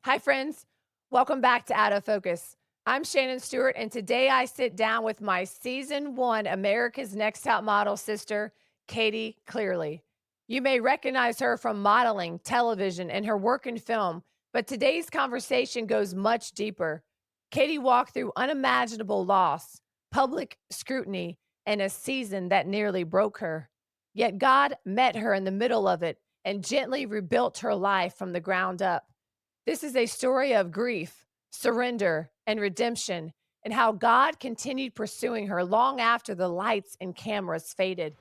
Hi, friends. Welcome back to Out of Focus. I'm Shannon Stewart, and today I sit down with my season one America's Next Top Model sister, Katie Clearly. You may recognize her from modeling, television, and her work in film, but today's conversation goes much deeper. Katie walked through unimaginable loss, public scrutiny, and a season that nearly broke her. Yet God met her in the middle of it and gently rebuilt her life from the ground up. This is a story of grief, surrender, and redemption, and how God continued pursuing her long after the lights and cameras faded.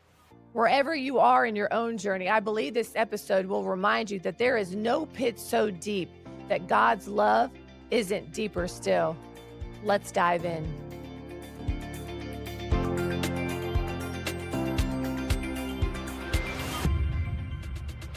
Wherever you are in your own journey, I believe this episode will remind you that there is no pit so deep that God's love isn't deeper still. Let's dive in.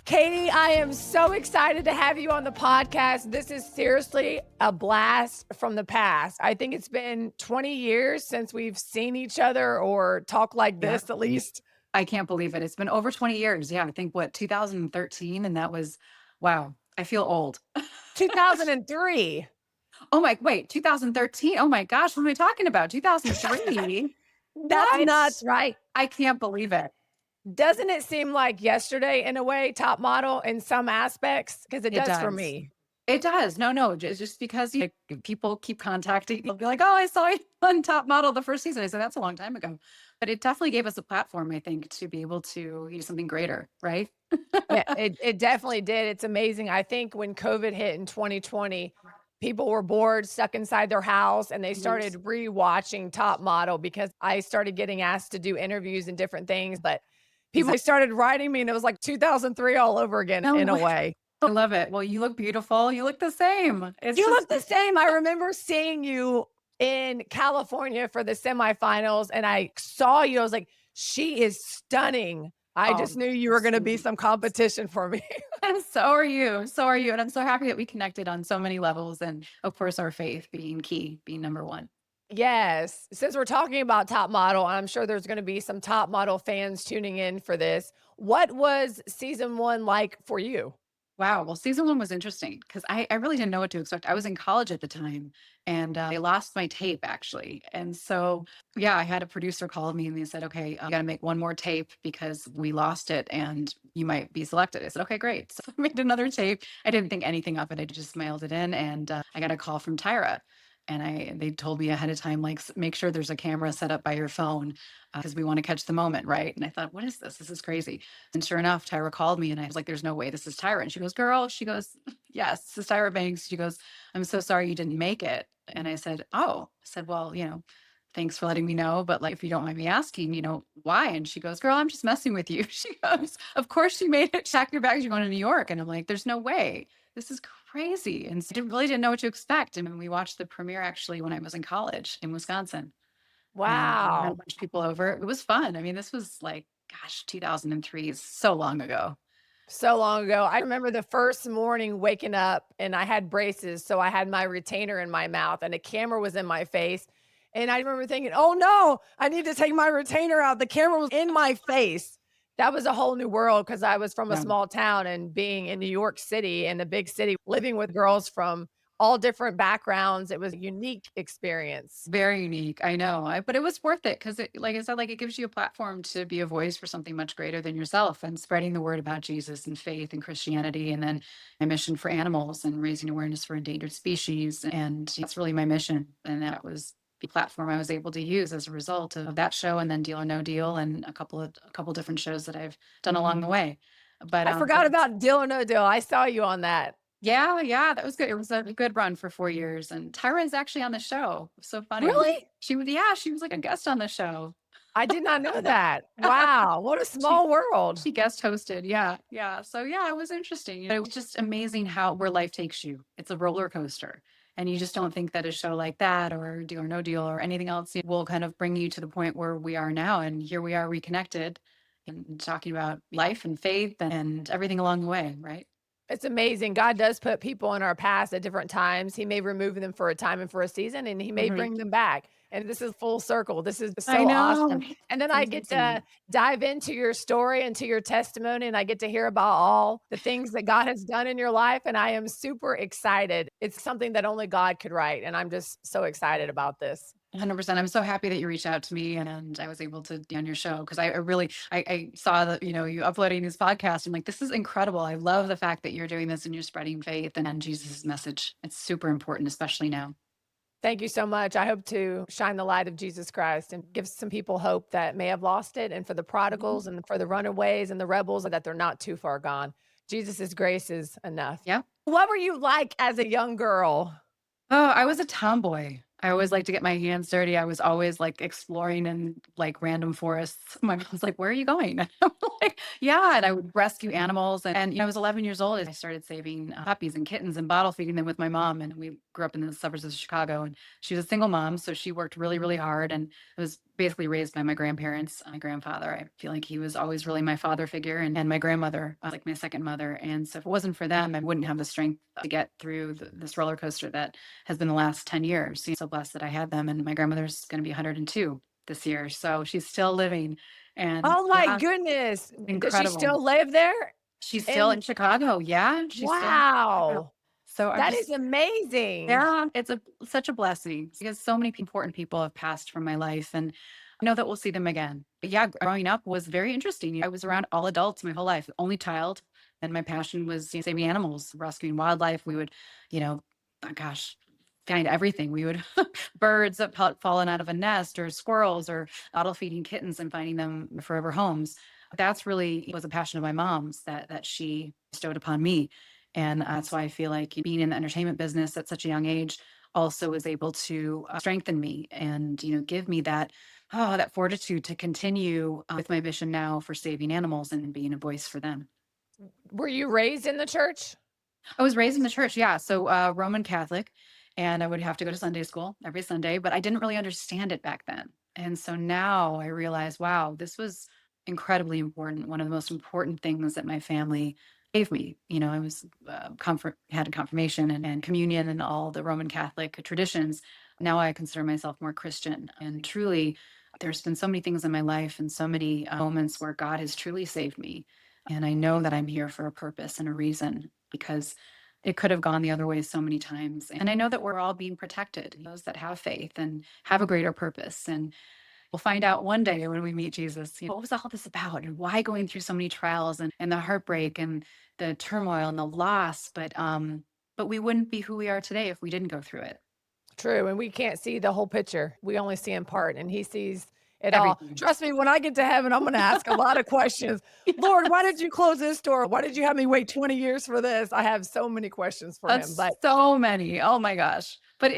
Katie, I am so excited to have you on the podcast. This is seriously a blast from the past. I think it's been 20 years since we've seen each other or talked like Yeah, this, at least. I can't believe it. It's been over 20 years. Yeah, I think 2013, and that was wow, I feel old. 2003. Oh my wait, 2013. Oh my gosh, what am I talking about? 2003? That's What? nuts, right? I can't believe it. Doesn't it seem like yesterday in a way, top model in some aspects? Because it It does for does. me. It does. No, just because like, people keep contacting, they'll be like, "Oh, I saw you on Top Model the first season." I said, "That's a long time ago." But it definitely gave us a platform, I think, to be able to do something greater, right? Yeah, it definitely did. It's amazing. I think when COVID hit in 2020, people were bored, stuck inside their house, and they started Yes. rewatching Top Model because I started getting asked to do interviews and different things, but people started writing me, and it was like 2003 all over again No in a way. way. I love it. Well, you look beautiful. You look the same. It's You look just the same. I remember seeing you in California for the semifinals, and I saw you. I was like, "She is stunning." I oh, just knew you were gonna be sweet. some competition for me. And so are you. So are you. And I'm so happy that we connected on so many levels. And of course, our faith being key, being number one. Yes. Since we're talking about Top Model, I'm sure there's gonna be some Top Model fans tuning in for this. What was season 1 like for you? Wow. Well, season one was interesting because I really didn't know what to expect. I was in college at the time and I lost my tape actually. And so, yeah, I had a producer call me and they said, okay, you got to make one more tape because we lost it and you might be selected. I said, okay, great. So I made another tape. I didn't think anything of it. I just mailed it in and I got a call from Tyra. And they told me ahead of time, like, make sure there's a camera set up by your phone because we want to catch the moment. Right. And I thought, what is this? This is crazy. And sure enough, Tyra called me and I was like, there's no way this is Tyra. And she goes, girl, she goes, yes, this is Tyra Banks. She goes, I'm so sorry you didn't make it. And I said, oh, I said, well, thanks for letting me know. But like, if you don't mind me asking, why? And she goes, girl, I'm just messing with you. She goes, of course you made it. Pack your bags. You're going to New York. And I'm like, there's no way. This is crazy. And so I really didn't know what to expect. And we watched the premiere actually when I was in college in Wisconsin and we had a Wow. bunch of people over. It was fun. I mean, this was like, gosh, 2003 is so long ago. So long ago. I remember the first morning waking up and I had braces, so I had my retainer in my mouth and a camera was in my face. And I remember thinking, "Oh no, I need to take my retainer out." The camera was in my face. That was a whole new world because I was from a Yeah. small town and being in New York City in a big city, living with girls from all different backgrounds. It was a unique experience. Very unique. I know. But it was worth it because like I said, like it gives you a platform to be a voice for something much greater than yourself and spreading the word about Jesus and faith and Christianity. And then my mission for animals and raising awareness for endangered species. And that's really my mission. And that was the platform I was able to use as a result of that show and then Deal or No Deal and a couple different shows that I've done along the way. But I forgot about Deal or No Deal. I saw you on that. yeah, that was good. It was a good run for 4 years, and Tyra is actually on the show. It was so funny. Really? She was like a guest on the show. I did not know that. Wow, what a She small world. she guest hosted. Yeah. So, yeah, it was interesting. It was just amazing how where life takes you. It's a roller coaster, and you just don't think that a show like that or Deal or No Deal or anything else will kind of bring you to the point where we are now, and here we are reconnected and talking about life and faith and everything along the way, right? It's amazing. God does put people in our past at different times. He may remove them for a time and for a season, and he may Mhm. bring them back. And this is full circle. This is I so awesome. know. And then It's I get to amazing. dive into your story and to your testimony, and I get to hear about all the things that God has done in your life. And I am super excited. It's something that only God could write. And I'm just so excited about this. 100%. I'm so happy that you reached out to me and I was able to be on your show because I really I saw that you uploading this podcast. I'm like, this is incredible. I love the fact that you're doing this and you're spreading faith and Jesus' message. It's super important, especially now. Thank you so much. I hope to shine the light of Jesus Christ and give some people hope that may have lost it, and for the Mhm. prodigals and for the runaways and the rebels that they're not too far gone. Jesus' grace is enough. Yeah. What were you like as a young girl? Oh, I was a tomboy. I always liked to get my hands dirty. I was always like exploring in like random forests. My mom's like, "Where are you going?" And I'm like, "Yeah." And I would rescue animals. And I was 11 years old. I started saving puppies and kittens and bottle feeding them with my mom. And we grew up in the suburbs of Chicago. And she was a single mom, so she worked really, really hard. And I was basically raised by my grandparents. My grandfather, I feel like he was always really my father figure, and my grandmother, like my second mother. And so if it wasn't for them, I wouldn't have the strength to get through this roller coaster that has been the last 10 years. So blessed that I had them. And my grandmother's going to be 102 this year. So she's still living. And Oh my yeah, goodness. Does she incredible. still live there? She's still in And Chicago. Yeah, she's still in Chicago. wow, So I'm that is just, amazing. yeah, it's such a blessing because so many important people have passed from my life. And I know that we'll see them again. But yeah, growing up was very interesting. I was around all adults my whole life, only child. And my passion was saving animals, rescuing wildlife. We would, you know, oh gosh, find everything. We would birds that fallen out of a nest, or squirrels, or bottle feeding kittens and finding them forever homes. That's really was a passion of my mom's that she bestowed upon me. And that's why I feel like being in the entertainment business at such a young age also was able to strengthen me and give me that fortitude to continue with my mission now for saving animals and being a voice for them. Were you raised in the church? I was raised in the church, yeah, so, Roman Catholic, and I would have to go to Sunday school every Sunday, but I didn't really understand it back then, and so now I realize, wow, this was incredibly important, one of the most important things that my family gave me. I was, had a confirmation and communion and all the Roman Catholic traditions. Now I consider myself more Christian, and truly, there's been so many things in my life and so many, moments where God has truly saved me, and I know that I'm here for a purpose and a reason because it could have gone the other way so many times. And I know that we're all being protected, those that have faith and have a greater purpose. And we'll find out one day when we meet Jesus, what was all this about and why going through so many trials and the heartbreak and the turmoil and the loss. But we wouldn't be who we are today if we didn't go through it. True, and we can't see the whole picture. We only see in part, and he sees it all. Everything. Trust me, when I get to heaven, I'm gonna ask a lot of questions. "Lord, why did Yes. you close this door? Why did you have me wait 20 years for this?" I have so many questions for him, That's but so many. Oh my gosh. But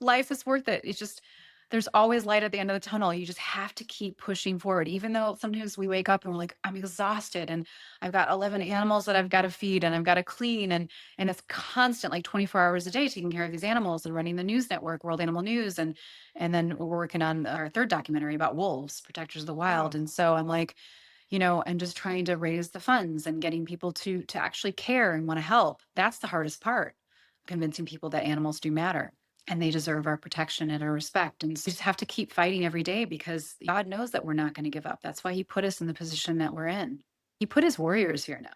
life is worth it. It's just there's always light at the end of the tunnel. You just have to keep pushing forward. Even though sometimes we wake up and we're like, I'm exhausted and I've got 11 animals that I've got to feed and I've got to clean and it's constant like 24 hours a day taking care of these animals and running the news network, World Animal News and then we're working on our third documentary about wolves, protectors of the wild. wow. And so I'm like, and just trying to raise the funds and getting people to actually care and want to help. That's the hardest part. Convincing people that animals do matter and they deserve our protection and our respect. And so we just have to keep fighting every day because God knows that we're not going to give up. That's why he put us in the position that we're in. He put his warriors here now.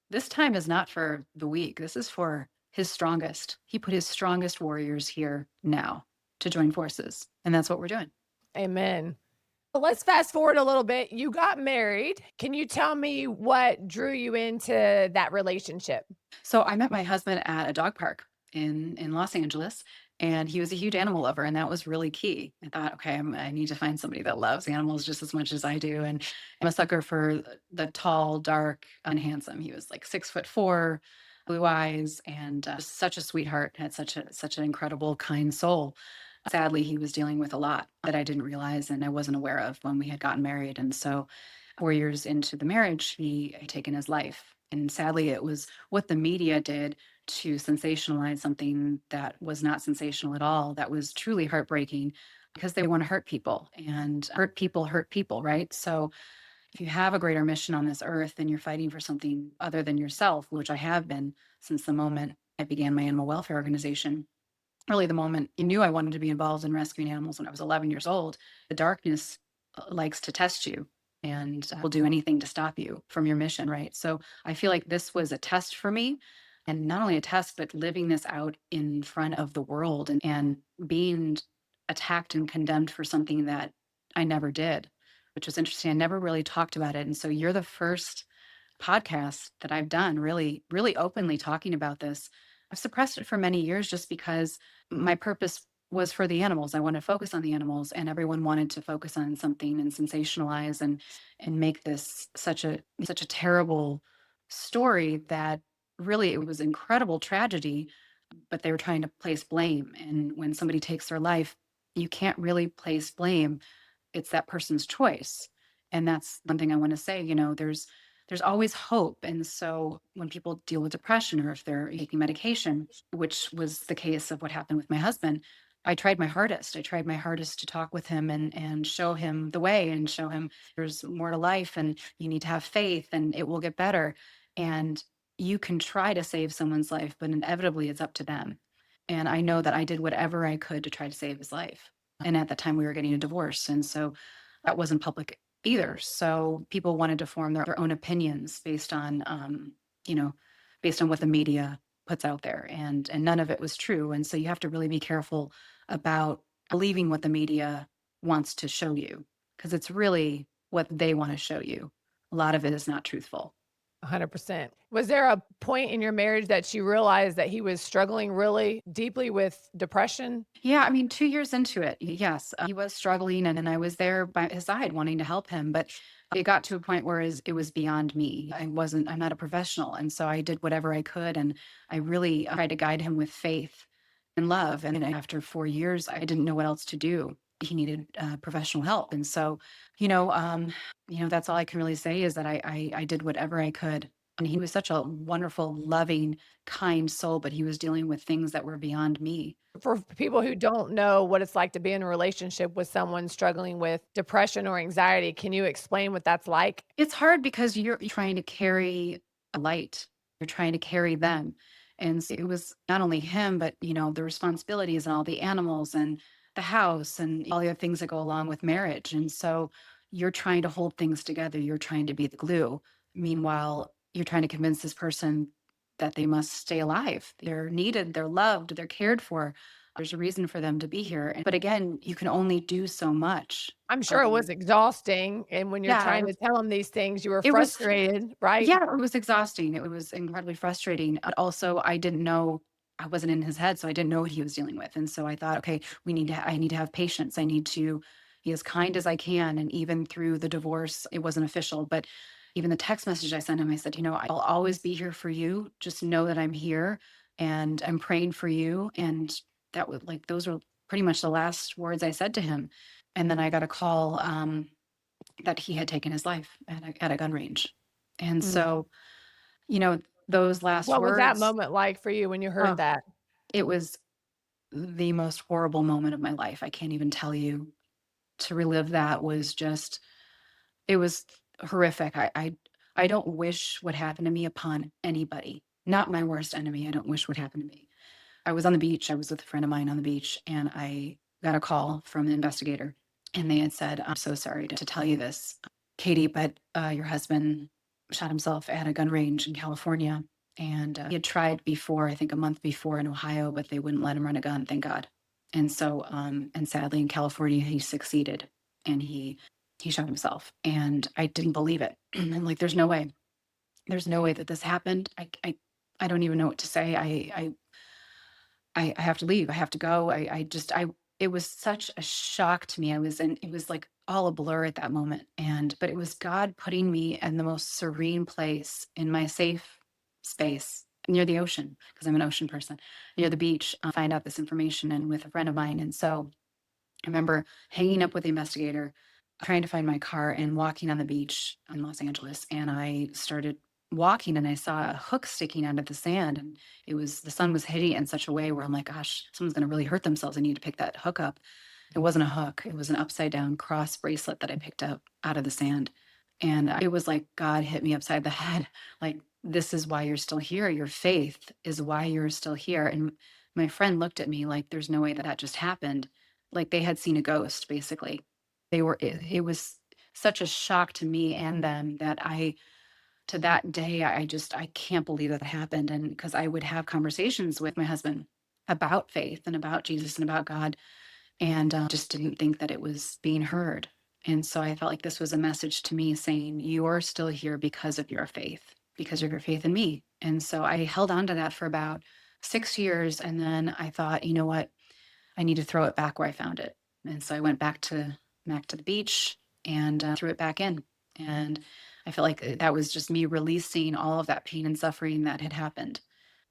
This time is not for the weak. This is for his strongest. He put his strongest warriors here now to join forces. And that's what we're doing. Amen. Well, let's fast forward a little bit. You got married. Can you tell me what drew you into that relationship? So I met my husband at a dog park in Los Angeles, and he was a huge animal lover, and that was really key. I thought, okay, I need to find somebody that loves animals just as much as I do, and I'm a sucker for the tall, dark, and handsome. He was like 6'4", blue eyes, and such a sweetheart. Had such an incredible, kind soul. Sadly, he was dealing with a lot that I didn't realize and I wasn't aware of when we had gotten married, and so 4 years into the marriage, he had taken his life. And sadly, it was what the media did to sensationalize something that was not sensational at all. That was truly heartbreaking because they want to hurt people, right? So if you have a greater mission on this earth and you're fighting for something other than yourself, which I have been since the moment I began my animal welfare organization, really the moment you knew I wanted to be involved in rescuing animals when I was 11 years old. The darkness likes to test you and will do anything to stop you from your mission, right? So I feel like this was a test for me. And not only a test, but living this out in front of the world and being attacked and condemned for something that I never did, which was interesting. I never really talked about it. And so you're the first podcast that I've done really, really openly talking about this. I've suppressed it for many years just because my purpose was for the animals. I want to focus on the animals, and everyone wanted to focus on something and sensationalize and make this such a terrible story that really it was incredible tragedy, but they were trying to place blame. And when somebody takes their life, you can't really place blame. It's that person's choice. And that's one thing I want to say, there's always hope. And so when people deal with depression or if they're taking medication, which was the case of what happened with my husband, I tried my hardest. I tried my hardest to talk with him and show him the way and show him there's more to life and you need to have faith and it will get better. And you can try to save someone's life, but inevitably it's up to them. And I know that I did whatever I could to try to save his life. And at that time, we were getting a divorce. And so that wasn't public either. So people wanted to form their own opinions you know, based on what the media puts out there. And none of it was true. And so you have to really be careful about believing what the media wants to show you, because it's really what they want to show you. A lot of it is not truthful. 100%. Was there a point in your marriage that you realized that he was struggling really deeply with depression? Yeah, I mean, 2 years into it, yes, he was struggling, and I was there by his side wanting to help him, but it got to a point where it was beyond me. I'm not a professional, and so I did whatever I could, and I really tried to guide him with faith and love, and then after 4 years, I didn't know what else to do. He needed, professional help, and so, you know, um, that's all I can really say is that I did whatever I could, and he was such a wonderful, loving, kind soul, but he was dealing with things that were beyond me. For people who don't know what it's like to be in a relationship with someone struggling with depression or anxiety, can you explain what that's like? It's hard because you're trying to carry a light. You're trying to carry them. And so it was not only him, but the responsibilities and all the animals and the house and all the other things that go along with marriage. And so you're trying to hold things together. You're trying to be the glue. Meanwhile, you're trying to convince this person that they must stay alive. They're needed, they're loved, they're cared for. There's a reason for them to be here. But again, you can only do so much. I'm sure it was Um, exhausting, and when you're yeah, trying to tell him these things, you were it was frustrated, right? yeah, it was exhausting. It was incredibly frustrating. But also, I didn't know I wasn't in his head, so I didn't know what he was dealing with. And so I thought, okay, I need to have patience. I need to be as kind as I can. And even through the divorce, it wasn't official, but even the text message I sent him, I said, I'll always be here for you. Just know that I'm here and I'm praying for you. And that was like those were pretty much the last words I said to him. And then I got a call that he had taken his life at a gun range. And Mm. so, you know, those last What was that words, moment like for you when you heard oh, that? it was the most horrible moment of my life. I can't even tell you. To relive that was just, it was horrific. I don't wish what happened to me upon anybody. Not my worst enemy. I don't wish what happened to me. I was on the beach. I was with a friend of mine on the beach, and I got a call from an investigator, and they had said, "I'm so sorry to tell you this, Katie, but your husband shot himself at a gun range in California, and he had tried before, I think a month before in Ohio, but they wouldn't let him run a gun, thank God. And so, and sadly in California, he succeeded, and he shot himself, and I didn't believe it. I'm like, there's no way that this happened. I don't even know what to say. I have to leave. I have to go. It was such a shock to me. It was like all a blur at that moment. But it was God putting me in the most serene place in my safe space near the ocean, because I'm an ocean person, near the beach, find out this information and with a friend of mine. And so I remember hanging up with the investigator, trying to find my car and walking on the beach in Los Angeles. And I started walking and I saw a hook sticking out of the sand. And the sun was hitting it in such a way where I'm like, gosh, someone's going to really hurt themselves. I need to pick that hook up. It wasn't a hook, it was an upside down cross bracelet that I picked up out of the sand. And it was like God hit me upside the head. Like, this is why you're still here. Your faith is why you're still here. And my friend looked at me like, there's no way that that just happened. Like they had seen a ghost, basically. It was such a shock to me and them that to that day, I can't believe that happened. And because I would have conversations with my husband about faith and about Jesus and about God, and just didn't think that it was being heard. And so I felt like this was a message to me saying, you are still here because of your faith, because of your faith in me. And so I held on to that for about 6 years. And then I thought, you know what? I need to throw it back where I found it. And so I went back to the beach and threw it back in. And I felt like that was just me releasing all of that pain and suffering that had happened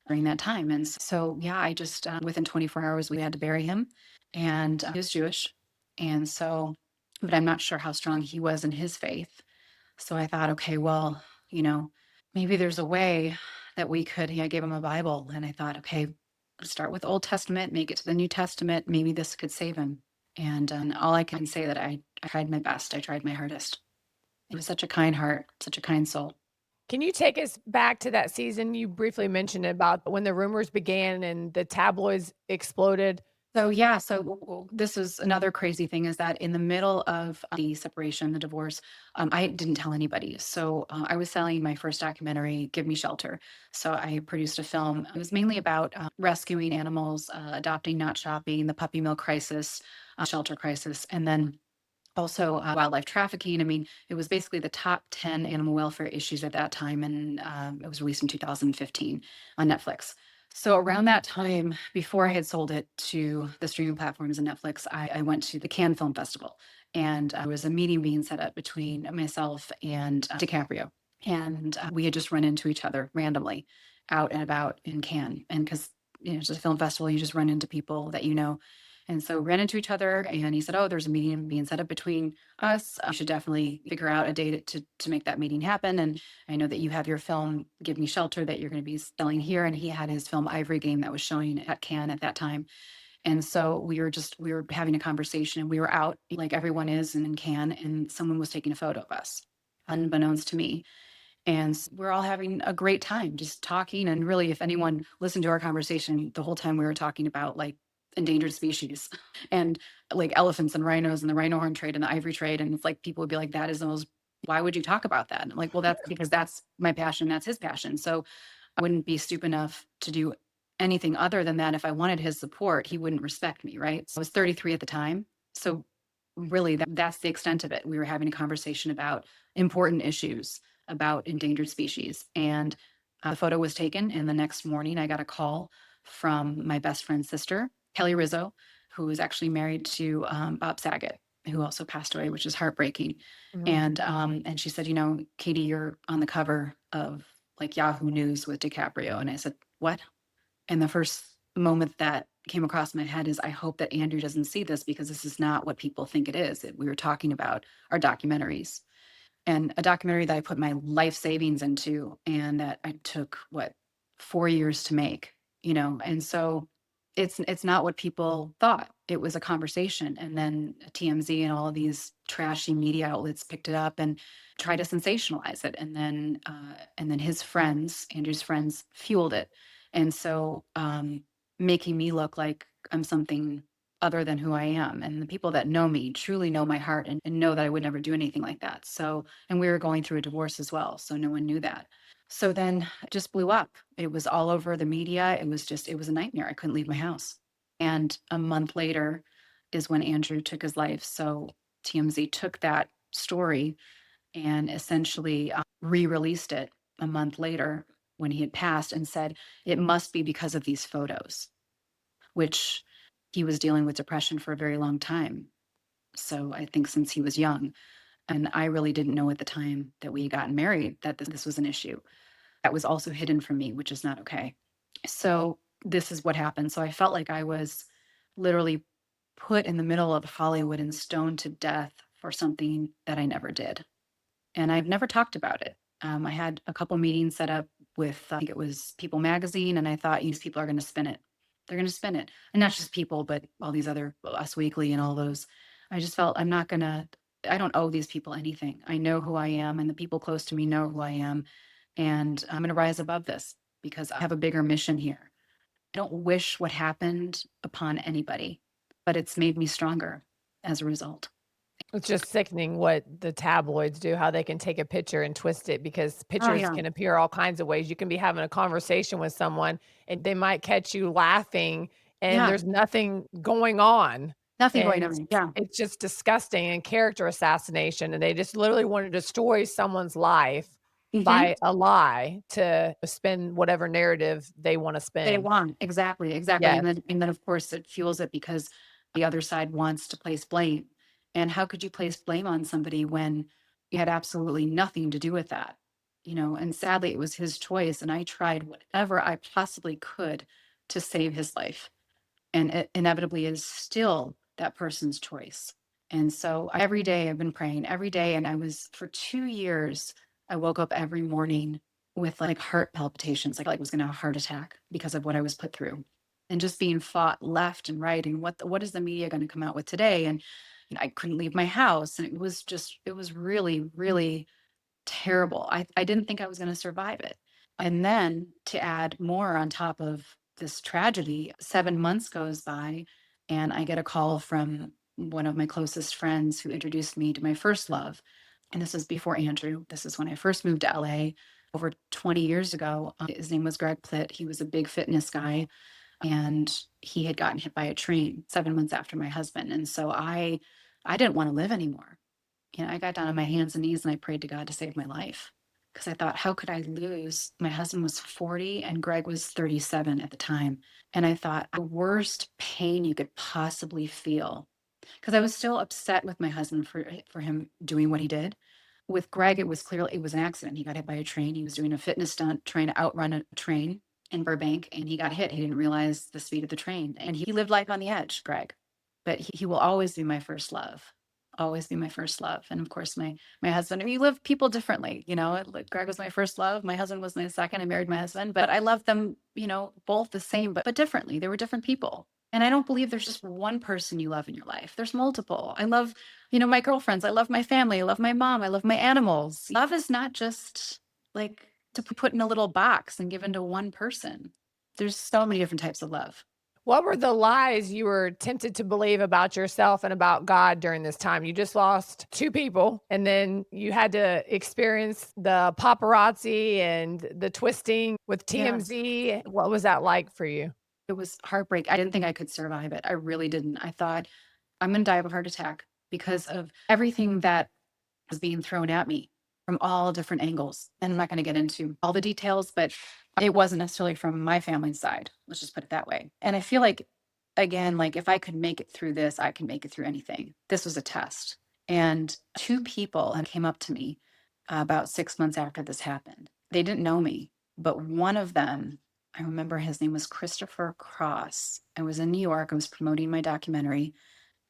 during that time. And so, yeah, I just, within 24 hours, we had to bury him. And he was Jewish. And so, but I'm not sure how strong he was in his faith. So I thought, okay, well, you know, maybe there's a way that we could, I gave him a Bible. And I thought, okay, start with Old Testament, make it to the New Testament. Maybe this could save him. And all I can say that I tried my best. I tried my hardest. It was such a kind heart, such a kind soul. Can you take us back to that season you briefly mentioned about when the rumors began and the tabloids exploded? So yeah, so this is another crazy thing is that in the middle of the separation, the divorce, I didn't tell anybody. So I was selling my first documentary, Give Me Shelter. So I produced a film. It was mainly about rescuing animals, adopting, not shopping, the puppy mill crisis, shelter crisis, and then also wildlife trafficking. I mean, it was basically the top 10 animal welfare issues at that time, and it was released in 2015 on Netflix. So around that time, before I had sold it to the streaming platforms and Netflix, I went to the Cannes Film Festival, and there was a meeting being set up between myself and DiCaprio, and we had just run into each other randomly out and about in Cannes, and because it's a film festival, you just run into people that you know. And so ran into each other, and he said, "Oh, there's a meeting being set up between us. You should definitely figure out a date to make that meeting happen. And I know that you have your film, Give Me Shelter, that you're going to be selling here." And he had his film Ivory Game that was showing at Cannes at that time. And so we were having a conversation, and we were out like everyone is in Cannes, and someone was taking a photo of us, unbeknownst to me. And we're all having a great time just talking. And really, if anyone listened to our conversation, the whole time we were talking about like endangered species and like elephants and rhinos and the rhino horn trade and the ivory trade. And it's like people would be like, that is the most, why would you talk about that? And I'm like, well, that's because that's my passion. That's his passion. So I wouldn't be stupid enough to do anything other than that. If I wanted his support, he wouldn't respect me. Right. So I was 33 at the time. So really, that's the extent of it. We were having a conversation about important issues about endangered species. And the photo was taken. And the next morning, I got a call from my best friend's sister, Kelly Rizzo, who was actually married to Bob Saget, who also passed away, which is heartbreaking. Mhm. And she said, you know, Katie, you're on the cover of like Yahoo News with DiCaprio. And I said, what? And the first moment that came across my head is I hope that Andrew doesn't see this because this is not what people think it is. We were talking about our documentaries and a documentary that I put my life savings into and that I took what 4 years to make, you know. And so it's not what people thought. It was a conversation, and then TMZ and all of these trashy media outlets picked it up and tried to sensationalize it, and then his friends, Andrew's friends, fueled it, and so making me look like I'm something other than who I am. And the people that know me truly know my heart and know that I would never do anything like that. So, and we were going through a divorce as well. So no one knew that. So then it just blew up. It was all over the media. It was a nightmare. I couldn't leave my house. And a month later is when Andrew took his life. So TMZ took that story and essentially re released it a month later when he had passed and said, it must be because of these photos, which he was dealing with depression for a very long time. So I think since he was young, and I really didn't know at the time that we got married that this was an issue. That was also hidden from me, which is not okay. So this is what happened. So I felt like I was literally put in the middle of Hollywood and stoned to death for something that I never did. And I've never talked about it. I had a couple meetings set up with, I think it was People Magazine, and I thought these people are going to spin it. They're going to spin it. And not just People, but all these other, Us Weekly and all those. I just felt I'm not going to, I don't owe these people anything. I know who I am, and the people close to me know who I am. and I'm going to rise above this because I have a bigger mission here. I don't wish what happened upon anybody, but it's made me stronger as a result. It's just sickening what the tabloids do, how they can take a picture and twist it because Oh, pictures yeah. can appear all kinds of ways. You can be having a conversation with someone and they might catch you laughing and Yeah. there's nothing going on. Nothing going And on. Yeah. it's just disgusting and character assassination. And they just literally want to destroy someone's life Hmm. by a lie to spin whatever narrative they want to They spin. want. Exactly. Exactly. Yes. And then of course it fuels it because the other side wants to place blame. And how could you place blame on somebody when you had absolutely nothing to do with that? And sadly it was his choice. And I tried whatever I possibly could to save his life. And it inevitably is still that person's choice. And so every day I've been praying every day. And I was for 2 years, I woke up every morning with like heart palpitations, like I was going to have a heart attack because of what I was put through and just being fought left and right. And what is the media going to come out with today? And I couldn't leave my house. And it was really, really terrible. I didn't think I was going to survive it. And then to add more on top of this tragedy, 7 months goes by, and I get a call from one of my closest friends who introduced me to my first love. And this is before Andrew. This is when I first moved to LA over 20 years ago. His name was Greg Plitt. He was a big fitness guy, and he had gotten hit by a train 7 months after my husband. And so I didn't want to live anymore. I got down on my hands and knees and I prayed to God to save my life because I thought, how could I lose? My husband was 40 and Greg was 37 at the time. And I thought, the worst pain you could possibly feel. Because I was still upset with my husband for him doing what he did. With Greg, it was an accident. He got hit by a train. He was doing a fitness stunt, trying to outrun a train in Burbank, and he got hit. He didn't realize the speed of the train. And he lived life on the edge, Greg. But he will always be my first love. Always be my first love. And of course, my husband, we live people differently. Like Greg was my first love. My husband was my second. I married my husband, but I love them, both the same, but differently. They were different people. And I don't believe there's just one person you love in your life. There's multiple. I love, my girlfriends. I love my family. I love my mom. I love my animals. Love is not just like to put in a little box and given to one person. There's so many different types of love. What were the lies you were tempted to believe about yourself and about God during this time? You just lost 2 people, and then you had to experience the paparazzi and the twisting with Yes. TMZ. What was that like for you? It was heartbreak. I didn't think I could survive it. I really didn't. I thought, I'm gonna die of a heart attack because of everything that was being thrown at me from all different angles. And I'm not gonna get into all the details, but it wasn't necessarily from my family's side. Let's just put it that way. And I feel like, again, like if I could make it through this, I can make it through anything. This was a test. And 2 people came up to me about 6 months after this happened. They didn't know me, but one of them, I remember his name was Christopher Cross. I was in New York. I was promoting my documentary,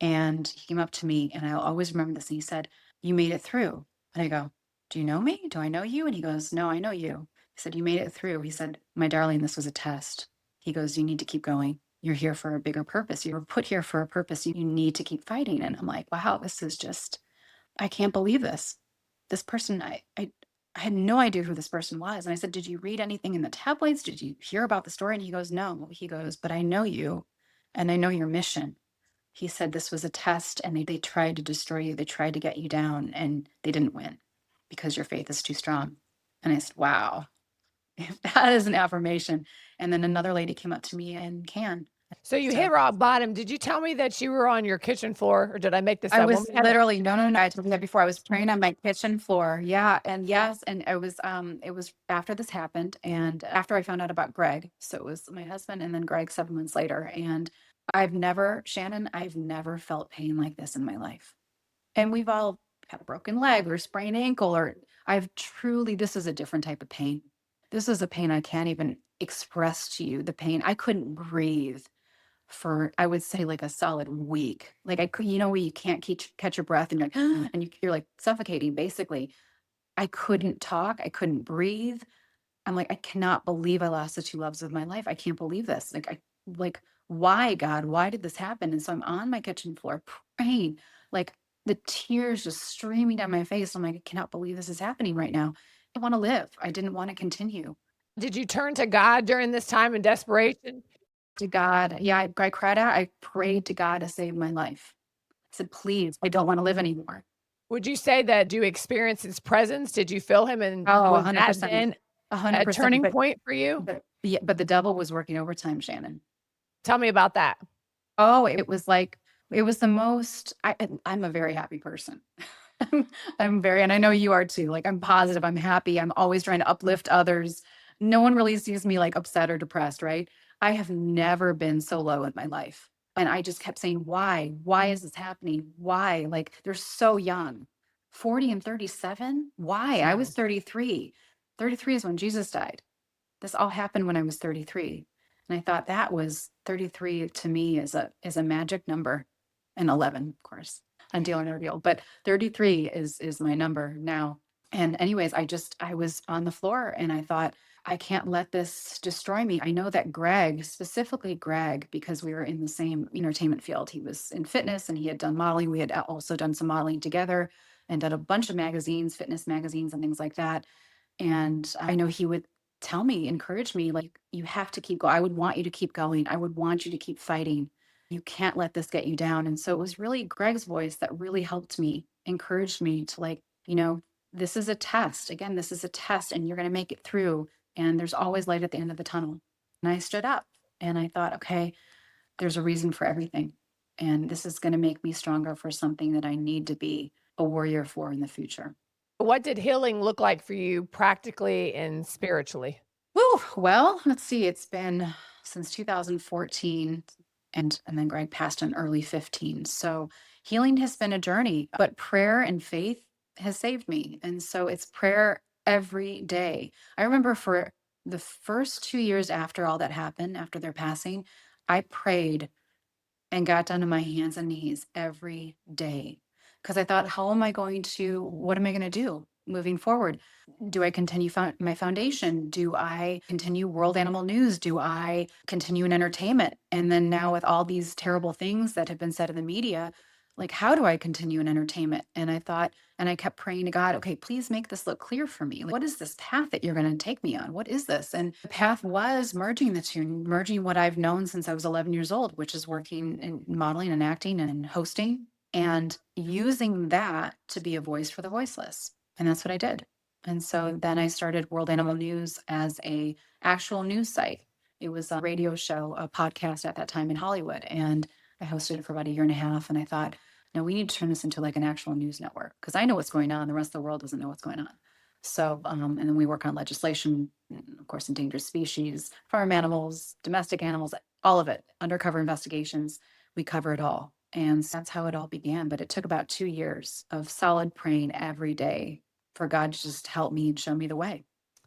and he came up to me, and I'll always remember this. And he said, "You made it through." And I go, "Do you know me? Do I know you?" And he goes, "No, I know you." He said, "You made it through." He said, "My darling, this was a test." He goes, "You need to keep going. You're here for a bigger purpose. You were put here for a purpose. You need to keep fighting." And I'm like, wow, this is just, I can't believe this. This person, I had no idea who this person was. And I said, "Did you read anything in the tabloids? Did you hear about the story?" And he goes, "No." He goes, "But I know you and I know your mission." He said, "This was a test and they tried to destroy you. They tried to get you down and they didn't win because your faith is too strong." And I said, wow, if that is an affirmation. And then another lady came up to me in Cannes. So you hit So rock bottom. Did you tell me that you were on your kitchen floor, or did I make this I up? When was we had literally, no, no, no. I told you that before. I was praying on my kitchen floor. Yeah. And yes. And it was after this happened and after I found out about Greg. So it was my husband and then Greg 7 months later. And Shannon, I've never felt pain like this in my life. And we've all had a broken leg or sprained ankle, or this is a different type of pain. This is a pain I can't even express to you. The pain, I couldn't breathe for, I would say, like a solid week. Like I could, where you can't catch your breath and you're like, and you're like suffocating basically. I couldn't talk. I couldn't breathe. I'm like, I cannot believe I lost the 2 loves of my life. I can't believe this. Like, why, God? Why did this happen? And so I'm on my kitchen floor praying, like the tears just streaming down my face. I'm like, I cannot believe this is happening right now. I want to live. I didn't want to continue. Did you turn to God during this time in desperation? To God, yeah, I cried out. I prayed to God to save my life. I said, please, I don't want to live anymore. Would you say that you experienced his presence? Did you feel him, and Oh, was that 100%. then A hundred a percent. turning But point for you? but yeah, but the devil was working overtime, Shannon. Tell me about that. Oh, it was like it was the most I'm a very happy person. I'm very and I know you are too. Like I'm positive, I'm happy, I'm always trying to uplift others. No one really sees me like upset or depressed, right? I have never been so low in my life. And I just kept saying, why? Why is this happening? Why? Like they're so young. 40 and 37? Why? I was Mhm. 33. 33 is when Jesus died. This all happened when I was 33. And I thought that was 33 to me is a magic number. And 11, of course, on Deal or No Deal. But 33 is my number now. And anyways, I was on the floor and I thought, I can't let this destroy me. I know that Greg, specifically Greg, because we were in the same entertainment field. He was in fitness and he had done modeling. We had also done some modeling together and done a bunch of magazines, fitness magazines and things like that. And I know he would tell me, encourage me, like, you have to keep going. I would want you to keep going. I would want you to keep fighting. You can't let this get you down. And so it was really Greg's voice that really helped me, encouraged me to, like, this is a test. Again, this is a test and you're going to make it through. And there's always light at the end of the tunnel. And I stood up and I thought, okay, there's a reason for everything. And this is going to make me stronger for something that I need to be a warrior for in the future. What did healing look like for you practically and spiritually? Woo, well, let's see, it's been since 2014 and then Greg passed in early 15. So healing has been a journey, but prayer and faith has saved me. And so it's prayer every day. I remember for the first 2 years after all that happened, after their passing, I prayed and got down to my hands and knees every day because I thought, how am I going to, what am I going to do moving forward? Do I continue my foundation? Do I continue World Animal News? Do I continue in entertainment? And then now with all these terrible things that have been said in the media, like how do I continue in entertainment? And I thought, and I kept praying to God, okay, please make this look clear for me. Like, what is this path that you're going to take me on? What is this? And the path was merging the two, merging what I've known since I was 11 years old, which is working in modeling and acting and hosting, and using that to be a voice for the voiceless. And that's what I did. And so then I started World Animal News as a actual news site. It was a radio show, a podcast at that time in Hollywood. And I hosted it for about a year and a half. And I thought, no, we need to turn this into like an actual news network because I know what's going on. The rest of the world doesn't know what's going on. So, and then we work on legislation, of course, endangered species, farm animals, domestic animals, all of it, undercover investigations. We cover it all. And that's how it all began. But it took about 2 years of solid praying every day for God to just help me and show me the way.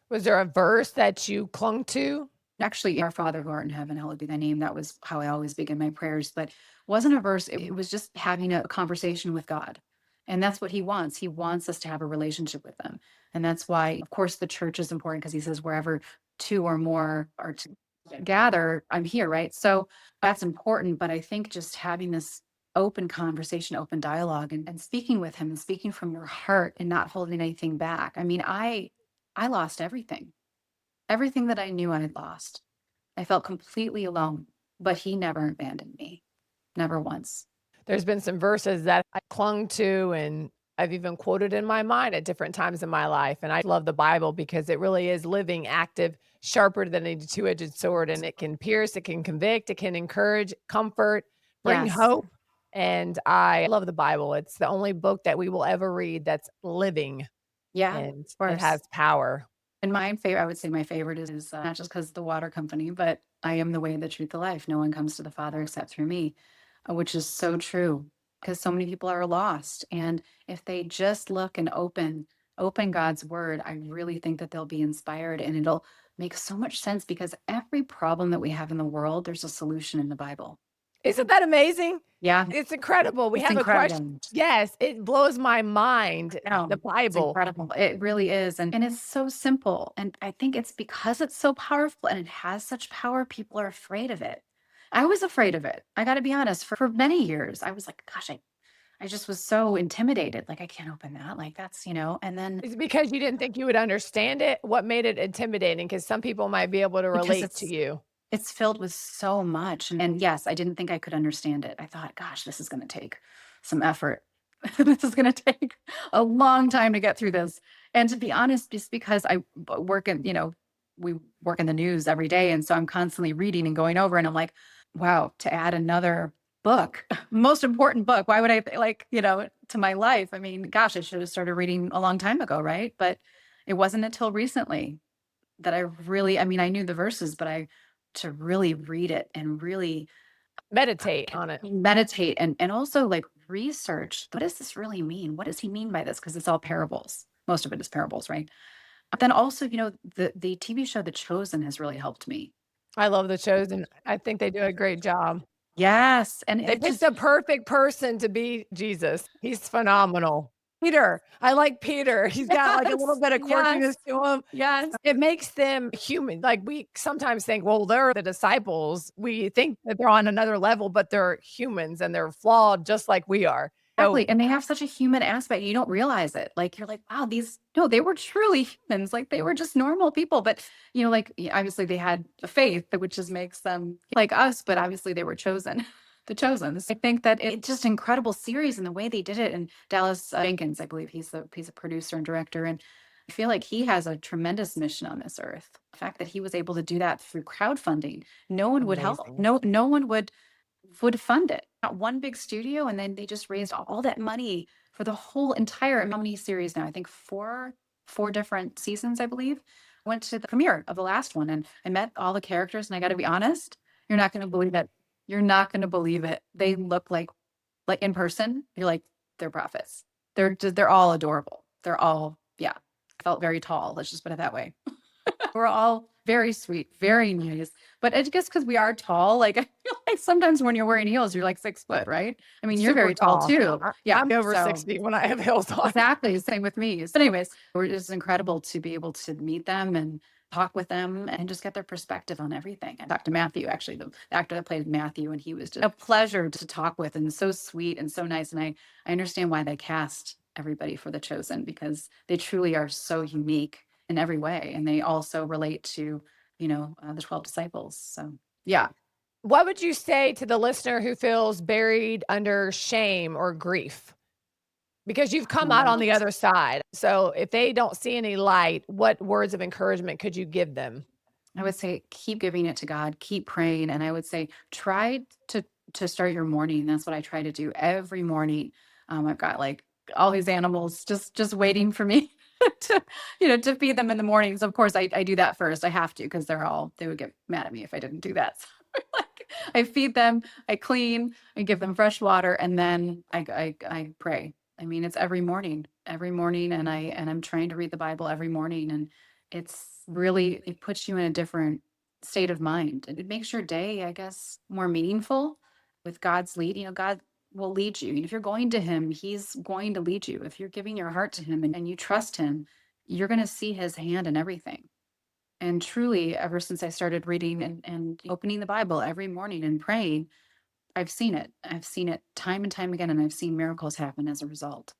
Was there a verse that you clung to? Actually, our Father who art in heaven, hallowed be thy name. That was how I always begin my prayers, but wasn't a verse. It was just having a conversation with God. And that's what he wants. He wants us to have a relationship with him. And that's why, of course, the church is important because he says, wherever two or more are to gather, I'm here, right? So that's important. But I think just having this open conversation, open dialogue, and speaking with him and speaking from your heart and not holding anything back. I mean, I lost everything. Everything that I knew I had lost. I felt completely alone, but he never abandoned me. Never once. There's been some verses that I clung to, and I've even quoted in my mind at different times in my life, and I love the Bible because it really is living, active, sharper than a two-edged sword, and it can pierce, it can convict, it can encourage, comfort, bring Yes. hope, and I love the Bible. It's the only book that we will ever read that's living, Yeah, of and it has course. power. And my favorite, I would say my favorite is not just because the water company, but I am the way, the truth, the life. No one comes to the Father except through me, which is so true because so many people are lost. And if they just look and open God's word, I really think that they'll be inspired and it'll make so much sense because every problem that we have in the world, there's a solution in the Bible. Isn't that amazing? Yeah, It's incredible. We it's have a question. incredible. Yes, it blows my mind, the No, it's Bible. incredible. It really is. And it's so simple. And I think it's because it's so powerful and it has such power, people are afraid of it. I was afraid of it. I got to be honest, for many years, I was like, gosh, I just was so intimidated. Like, I can't open that. Like, that's, and then Is it because you didn't think you would understand it? What made it intimidating? Because some people might be able to because relate to you. it's filled with so much. And yes, I didn't think I could understand it. I thought, gosh, this is going to take some effort. This is going to take a long time to get through this. And to be honest, just because work in, we work in the news every day. And so I'm constantly reading and going over, and I'm like, wow, to add another book, most important book. Why would I to my life? I mean, gosh, I should have started reading a long time ago. Right. But it wasn't until recently that I really, I mean, I knew the verses, but to really read it and really Meditate on it. meditate and also like research, what does this really mean? What does he mean by this? Because it's all parables. Most of it is parables, right? But then also, the TV show The Chosen has really helped me. I love The Chosen. I think they do a great job. Yes. And They it picked just the perfect person to be Jesus. He's phenomenal. Peter, I like Peter. He's got, like, a little yes, bit of yes, quirkiness to him. yes. It makes them human. Like, we sometimes think, "Well, they're the disciples." We think that they're on another level, but they're humans and they're flawed just like we are. So Exactly, and they have such a human aspect, you don't realize it, like, you're like, "Wow, these" no, they were truly humans, like, they were just normal people, but, like, obviously they had a faith, which just makes them like us, but obviously they were chosen, the chosen. I think that it's just incredible series and the way they did it, and Dallas, Jenkins, I believe he's a producer and director, and I feel like he has a tremendous mission on this earth. The fact that he was able to do that through crowdfunding, no one would help, amazing. no one would fund it. Not one big studio, and then they just raised all that money for the whole entire how many series now? I think four different seasons, I believe. I went to the premiere of the last one and I met all the characters, and I gotta be honest, you're not gonna believe it. You're not gonna believe it. They look like in person, you're like, they're prophets. They're all adorable. They're all, yeah, felt very tall. Let's just put it that way. We're all very sweet, very nice. But I guess because we are tall, like, I feel like sometimes when you're wearing heels, you're like 6 foot, right? I mean, you're Super very tall tall. too. Yeah. I'm over 6 So feet when I have heels on. exactly same with me. But anyways, it's incredible to be able to meet them and talk with them and just get their perspective on everything. I talked to Matthew, actually, the actor that played Matthew, and he was just a pleasure to talk with and so sweet and so nice. And I understand why they cast everybody for The Chosen, because they truly are so unique in every way. And they also relate to, the 12 disciples. So yeah. What would you say to the listener who feels buried under shame or grief? Because you've come out on Um, the other side. So if they don't see any light, what words of encouragement could you give them? I would say keep giving it to God, keep praying, and I would say try to start your morning. That's what I try to do every morning. I've got like all these animals just waiting for me to to feed them in the mornings. Of course, I do that first. I have to because they would get mad at me if I didn't do that. So like I feed them, I clean, I give them fresh water, and then I pray. I mean, it's every morning, and I'm trying to read the Bible every morning, and it puts you in a different state of mind, and it makes your day, I guess, more meaningful with God's lead. God will lead you. And if you're going to him, he's going to lead you. If you're giving your heart to him and you trust him, you're going to see his hand in everything. And truly, ever since I started reading and opening the Bible every morning and praying, I've seen it. I've seen it time and time again, and I've seen miracles happen as a result.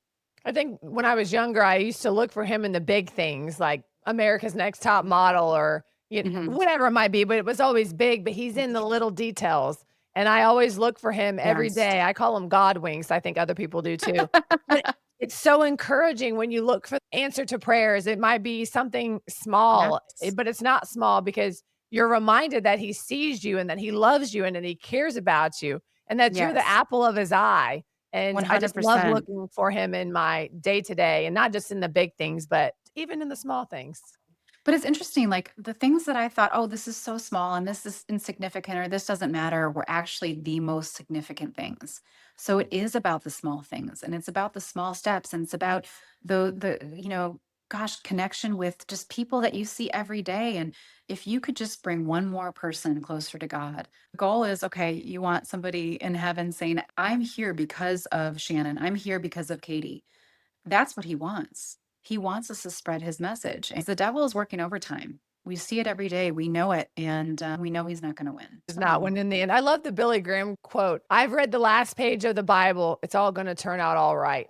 I think when I was younger, I used to look for him in the big things like America's Next Top Model or Mhm. whatever it might be, but it was always big, but he's in the little details. And I always look for him every Yes. day. I call him God winks. I think other people do too. But it's so encouraging when you look for the answer to prayers. It might be something small, Yes. but it's not small because you're reminded that he sees you and that he loves you and that he cares about you and that you're the Yes. apple of his eye. And I just love 100%. looking for him in my day to day and not just in the big things, but even in the small things. But it's interesting, like the things that I thought, oh, this is so small and this is insignificant or this doesn't matter, were actually the most significant things. So it is about the small things, and it's about the small steps, and it's about gosh, connection with just people that you see every day. And if you could just bring one more person closer to God, the goal is okay, you want somebody in heaven saying, I'm here because of Shannon, I'm here because of Katie. That's what he wants. He wants us to spread his message. And the devil is working overtime. We see it every day. We know it, and we know he's not going to win. Is not So, when in the end. I love the Billy Graham quote. I've read the last page of the Bible. It's all gonna turn out all right.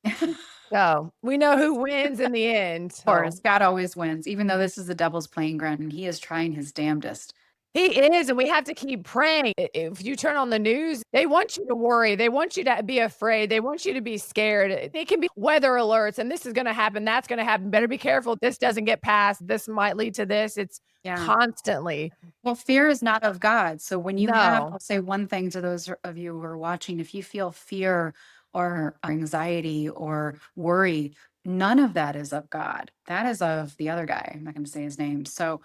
of So, we know who wins in the end. course, So God always wins, even though this is the devil's playing ground, and he is trying his damnedest. he is, and we have to keep praying. If you turn on the news, they want you to worry, they want you to be afraid, they want you to be scared. It can be weather alerts, and this is gonna happen, that's gonna happen, better be careful, this doesn't get passed, this might lead to this. It's Yeah. constantly. Well, fear is not of God. So when you have, No. I'll say one thing to those of you who are watching, if you feel fear or anxiety or worry, none of that is of God. That is of the other guy. I'm not going to say his name. So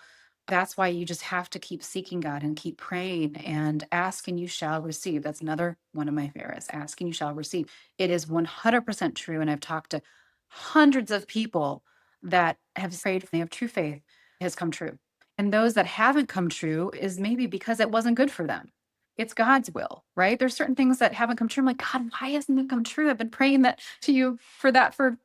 that's why you just have to keep seeking God and keep praying and ask and you shall receive. That's another one of my favorites. Ask and you shall receive. It is 100% true. And I've talked to hundreds of people that have prayed, they have true faith, has come true. And those that haven't come true is maybe because it wasn't good for them. It's God's will, right? There's certain things that haven't come true. I'm like, God, why hasn't it come true? I've been praying that to you for that for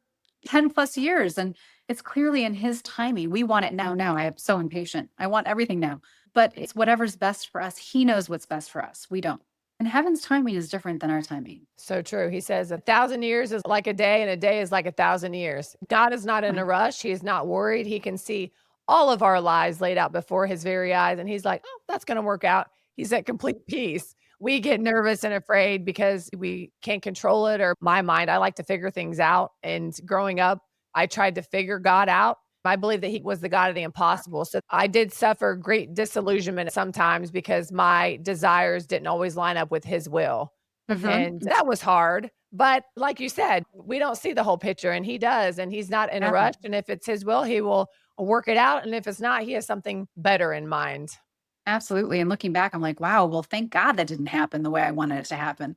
10 plus years. And it's clearly in his timing. We want it now. Now. I am so impatient. I want everything now. But it's whatever's best for us. He knows what's best for us. We don't. And heaven's timing is different than our timing. So true. He says, "A thousand years is like a day, and a day is like a thousand years." God is not in a Right. rush. He is not worried. He can see all of our lives laid out before his very eyes. And he's like, "Oh, that's going to work out." He's at complete peace. We get nervous and afraid because we can't control it. Or my mind, I like to figure things out. And growing up, I tried to figure God out. I believe that he was the God of the impossible. So I did suffer great disillusionment sometimes because my desires didn't always line up with his will. And Mm-hmm. that was hard, but like you said, we don't see the whole picture, and he does, and he's not in a Yeah, rush, and if it's his will, he will work it out, and if it's not, he has something better in mind. absolutely. And looking back, I'm like, wow, well, thank God that didn't happen the way I wanted it to happen.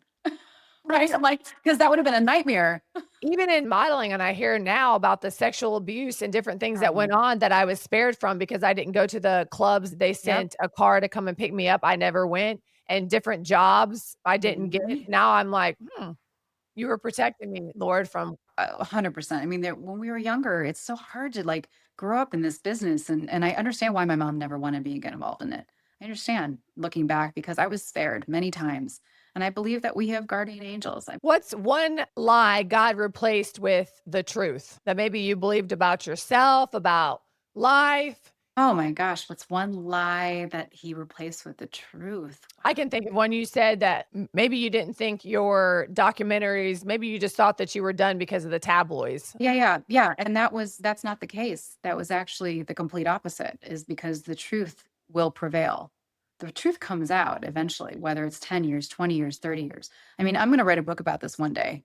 Right? I'm like, because that would have been a nightmare. Even in modeling, and I hear now about the sexual abuse and different things that went Um, on that I was spared from because I didn't go to the clubs. They yep. sent a car to come and pick me up, I never went, and different jobs I didn't get. Mhm. Now I'm like, you were protecting me, Lord, from." 100%. I mean, when we were younger, it's so hard to like grow up in this business, and I understand why my mom never wanted me to get involved in it. I understand looking back because I was spared many times, and I believe that we have guardian angels. What's one lie God replaced with the truth that maybe you believed about yourself, about life? Oh my gosh, what's one lie that he replaced with the truth? I Wow. can think of one you said that maybe you didn't think your documentaries, maybe you just thought that you were done because of the tabloids. Yeah, yeah, yeah. And that's not the case. That was actually the complete opposite, is because the truth will prevail. The truth comes out eventually, whether it's 10 years, 20 years, 30 years. I mean, I'm going to write a book about this one day.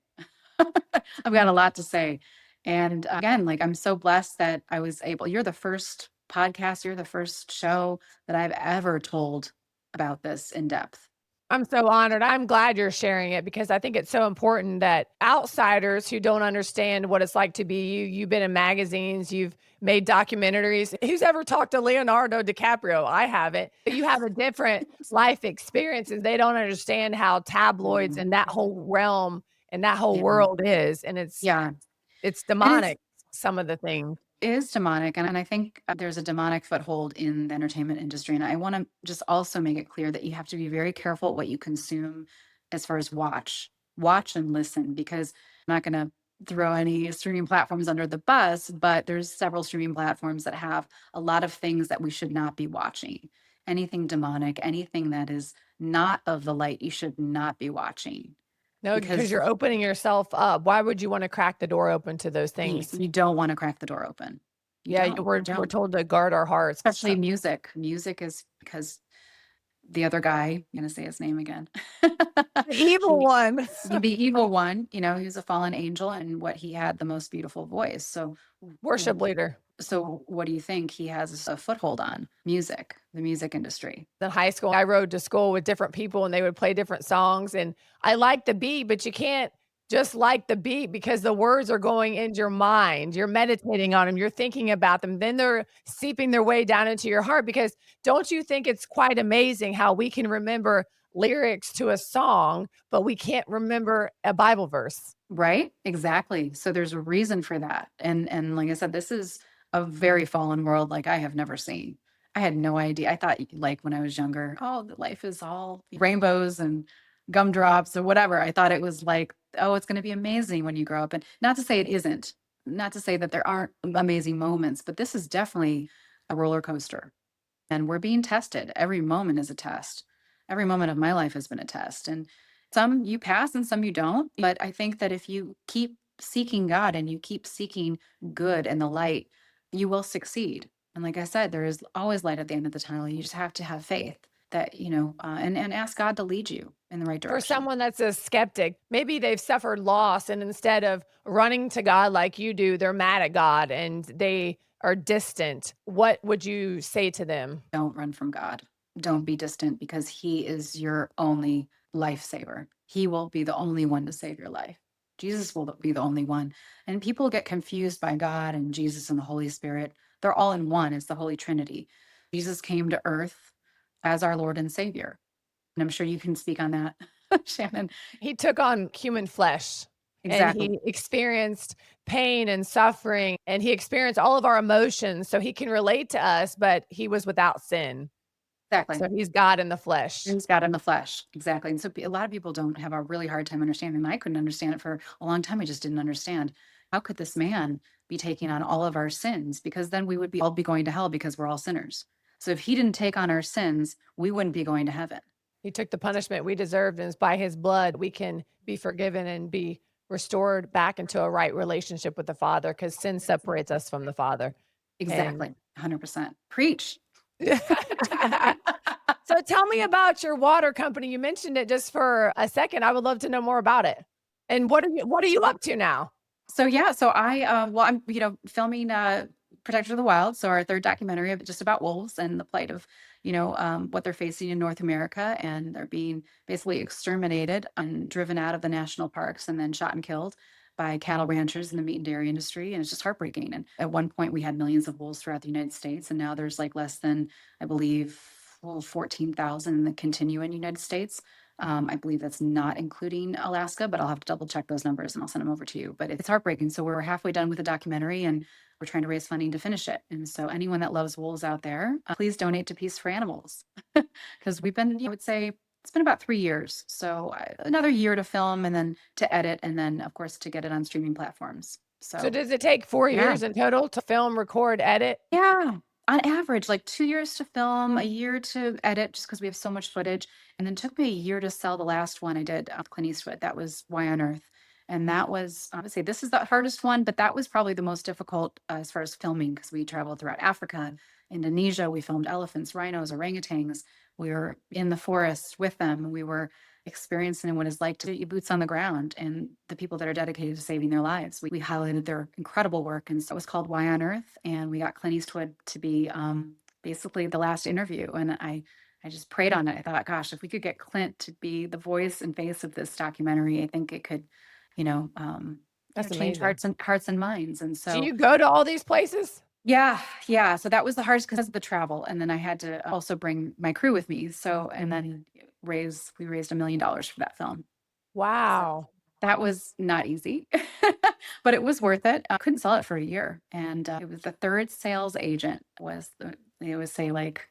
I've got a lot to say. And again, like I'm so blessed that I was able, you're the first podcast, you're the first show that I've ever told about this in depth. I'm so honored. I'm glad you're sharing it because I think it's so important that outsiders who don't understand what it's like to be you, you've been in magazines, you've made documentaries. Who's ever talked to Leonardo DiCaprio? I haven't. You have a different life experience and they don't understand how tabloids Mm, and that whole realm and that whole yeah. world is. And Yeah. it's And it's demonic, some of the things. is demonic, and I think, there's a demonic foothold in the entertainment industry, and I wanna just also make it clear that you have to be very careful what you consume as far as watch and listen, because I'm not gonna throw any streaming platforms under the bus, but there's several streaming platforms that have a lot of things that we should not be watching. Anything demonic, anything that is not of the light, you should not be watching, No, because because you're opening yourself up. Why would you want to crack the door open to those things? you don't wanna crack the door open. You Yeah, don't, you we're don't. told to guard our hearts. Especially music. Music is because the other guy, I'm gonna say his name again. The evil He one. the evil one, he was a fallen angel and what he had the most beautiful voice. So Worship w leader. so what do you think he has a foothold on? Music, the music industry. In high school, I rode to school with different people and they would play different songs, and I like the beat, but you can't just like the beat because the words are going into your mind. You're meditating on them, you're thinking about them, then they're seeping their way down into your heart because don't you think it's quite amazing how we can remember lyrics to a song, but we can't remember a Bible verse? Right? Exactly. So there's a reason for that. And like I said, this is a very fallen world like I have never seen. I had no idea. I thought, like, when I was younger, oh, the life is all rainbows and gumdrops or whatever. I thought it was like, oh, it's going to be amazing when you grow up. And not to say it isn't, not to say that there aren't amazing moments, but this is definitely a roller coaster. And we're being tested. Every moment is a test. Every moment of my life has been a test. And some you pass and some you don't. But I think that if you keep seeking God and you keep seeking good and the light, you will succeed. And like I said, there is always light at the end of the tunnel. You just have to have faith that, and ask God to lead you in the right For direction. someone that's a skeptic, maybe they've suffered loss and instead of running to God like you do, they're mad at God and they are distant. What would you say to them? Don't run from God. Don't be distant because He is your only lifesaver. He will be the only one to save your life. Jesus will be the only one. And people get confused by God and Jesus and the Holy Spirit. They're all in one. It's the Holy Trinity. Jesus came to earth as our Lord and Savior. And I'm sure you can speak on that, Shannon. He took on human flesh and Exactly. he experienced pain and suffering and he experienced all of our emotions so he can relate to us, but he was without sin. Exactly. So he's God in the flesh. He's God in the flesh, exactly, and so a lot of people don't have a really hard time understanding, and I couldn't understand it for a long time. I just didn't understand. How could this man be taking on all of our sins? Because then we would be all be going to hell because we're all sinners. So if he didn't take on our sins, we wouldn't be going to heaven. He took the punishment we deserved, and it's by his blood we can be forgiven and be restored back into a right relationship with the Father because sin separates us from the Father. And Exactly, 100%. Preach. so tell me about your water company. You mentioned it just for a second. I would love to know more about it. And what are you up to now? So yeah, so I'm filming Protector of the Wild, so our third documentary just about wolves and the plight of what they're facing in North America, and they're being basically exterminated and driven out of the national parks and then shot and killed by cattle ranchers in the meat and dairy industry, and it's just heartbreaking. And at one point, we had millions of wolves throughout the United States, and now there's like less than, I believe, 14,000 that continue in the United States. I believe that's not including Alaska, but I'll have to double check those numbers and I'll send them over to you. But it's heartbreaking. So we're halfway done with the documentary and we're trying to raise funding to finish it. And so anyone that loves wolves out there, please donate to Peace for Animals. Because we've been, I would say, it's been about 3 years. So another year to film and then to edit and then, of course, to get it on streaming platforms. So So, does it take 4 yeah. years in total to film, record, edit? Yeah. On average, like 2 years to film, a year to edit just because we have so much footage, and then took me a year to sell the last one I did with Clint Eastwood. That was Why on Earth, and that was I would say this is the hardest one, but that was probably the most difficult, as far as filming because we traveled throughout Africa, Indonesia, we filmed elephants, rhinos, orangutans. We were in the forest with them. We were experiencing what it's like to be boots on the ground and the people that are dedicated to saving their lives. We highlighted their incredible work. And so it was called Why on Earth. And we got Clint Eastwood to be basically the last interview. And I just prayed on it. I thought, gosh, if we could get Clint to be the voice and face of this documentary, I think it could, you know, um, That's change amazing. hearts and minds. And Do so you go to all these places? yeah, yeah. So that was the hardest because of the travel, and then I had to also bring my crew with me. So and then we raised $1 million for that film. So Wow. that was not easy, but it was worth it. I couldn't sell it for a year, and it was the third sales agent was they always say like